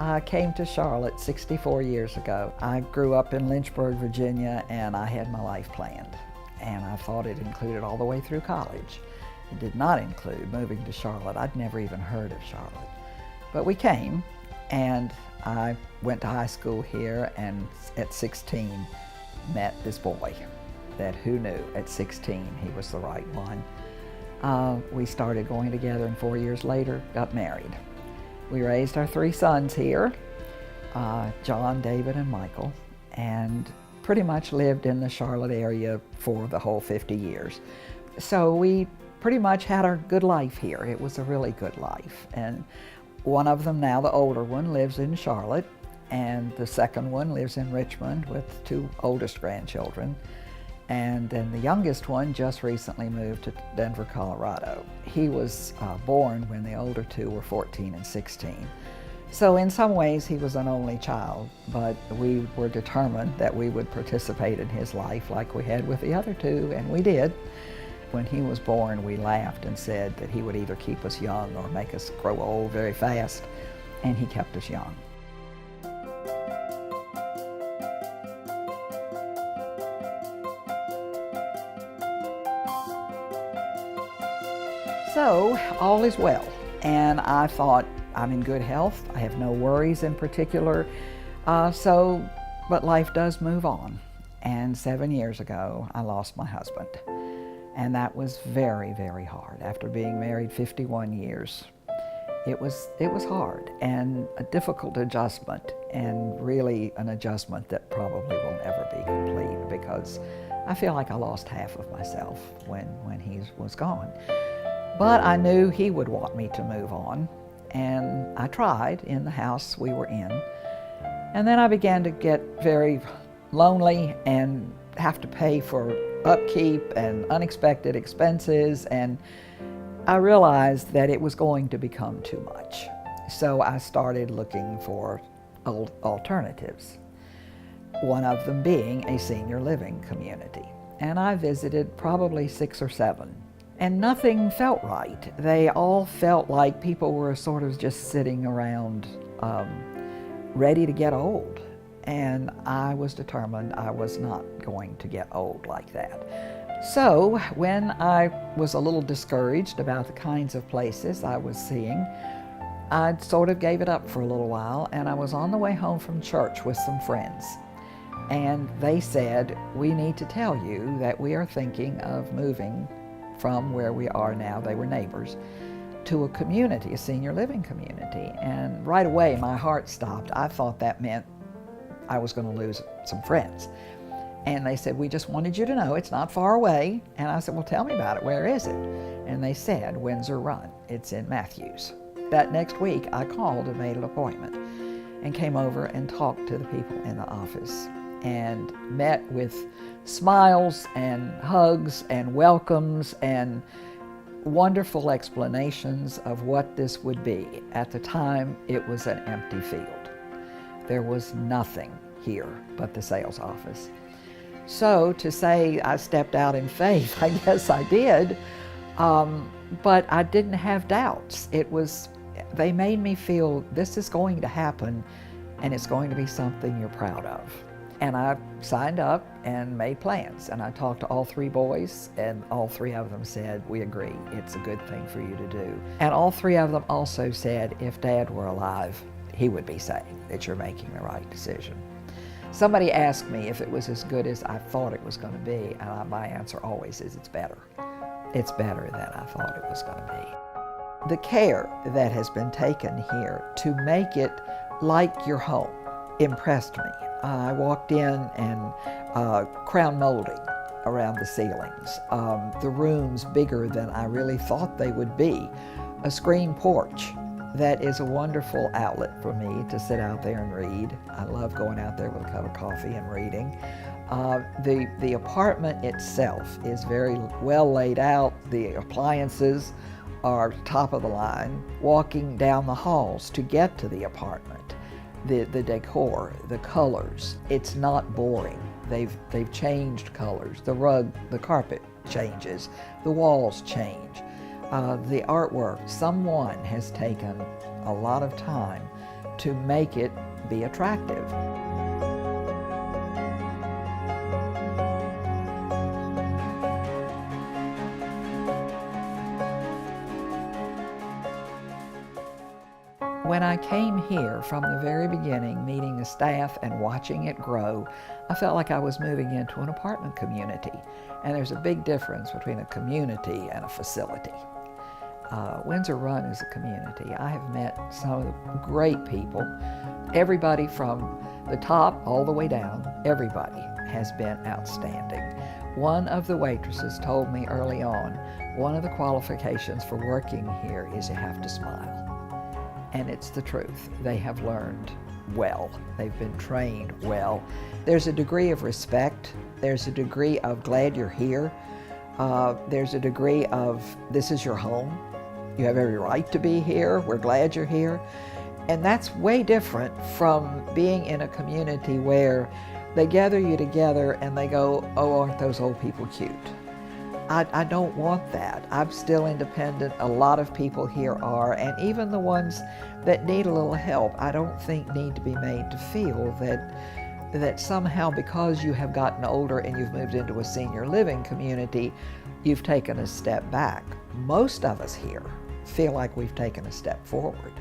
I came to Charlotte 64 years ago. I grew up in Lynchburg, Virginia, and I had my life planned. And I thought it included all the way through college. It did not include moving to Charlotte. I'd never even heard of Charlotte. But we came, and I went to high school here, and at 16 met this boy that who knew at 16 he was the right one. We started going together, and 4 years later got married. We raised our 3 sons here, John, David, and Michael, and pretty much lived in the Charlotte area for the whole 50 years. So we pretty much had our good life here. It was a really good life. And one of them now, the older one, lives in Charlotte, and the second one lives in Richmond with 2 oldest grandchildren. And then the youngest one just recently moved to Denver, Colorado. He was born when the older 2 were 14 and 16. So in some ways he was an only child, but we were determined that we would participate in his life like we had with the other 2, and we did. When he was born, we laughed and said that he would either keep us young or make us grow old very fast, and he kept us young. So all is well, and I thought, I'm in good health, I have no worries in particular, but life does move on. And 7 years ago, I lost my husband. And that was very, very hard. After being married 51 years, it was hard and a difficult adjustment, and really an adjustment that probably will never be complete, because I feel like I lost half of myself when he was gone. But I knew he would want me to move on, and I tried in the house we were in. And then I began to get very lonely and have to pay for upkeep and unexpected expenses, and I realized that it was going to become too much. So I started looking for alternatives, one of them being a senior living community. And I visited probably 6 or 7. And nothing felt right. They all felt like people were sort of just sitting around ready to get old. And I was determined I was not going to get old like that. So when I was a little discouraged about the kinds of places I was seeing, I sort of gave it up for a little while, and I was on the way home from church with some friends. And they said, we need to tell you that we are thinking of moving from where we are now, they were neighbors, to a community, a senior living community. And right away my heart stopped. I thought that meant I was going to lose some friends. And they said, we just wanted you to know it's not far away. And I said, well, tell me about it. Where is it? And they said, Windsor Run. It's in Matthews. That next week I called and made an appointment and came over and talked to the people in the office and met with smiles and hugs and welcomes and wonderful explanations of what this would be. At the time, it was an empty field. There was nothing here but the sales office. So to say I stepped out in faith, I guess I did, but I didn't have doubts. They made me feel this is going to happen, and it's going to be something you're proud of. And I signed up and made plans, and I talked to all 3 boys, and all 3 of them said, we agree, it's a good thing for you to do. And all 3 of them also said, if Dad were alive, he would be saying that you're making the right decision. Somebody asked me if it was as good as I thought it was going to be, and my answer always is it's better. It's better than I thought it was going to be. The care that has been taken here to make it like your home impressed me. I walked in and crown molding around the ceilings, the rooms bigger than I really thought they would be, a screen porch that is a wonderful outlet for me to sit out there and read. I love going out there with a cup of coffee and reading. The apartment itself is very well laid out. The appliances are top of the line. Walking down the halls to get to the apartment, the decor, the colors, it's not boring. They've changed colors. The rug, the carpet changes. The walls change. The artwork, someone has taken a lot of time to make it be attractive. When I came here from the very beginning, meeting the staff and watching it grow, I felt like I was moving into an apartment community. And there's a big difference between a community and a facility. Windsor Run is a community. I have met some of the great people. Everybody from the top all the way down, everybody has been outstanding. One of the waitresses told me early on, one of the qualifications for working here is you have to smile. And it's the truth. They have learned well. They've been trained well. There's a degree of respect. There's a degree of glad you're here. There's a degree of this is your home. You have every right to be here. We're glad you're here. And that's way different from being in a community where they gather you together and they go, oh, aren't those old people cute? I don't want that. I'm still independent. A lot of people here are, and even the ones that need a little help, I don't think need to be made to feel that somehow because you have gotten older and you've moved into a senior living community, you've taken a step back. Most of us here feel like we've taken a step forward.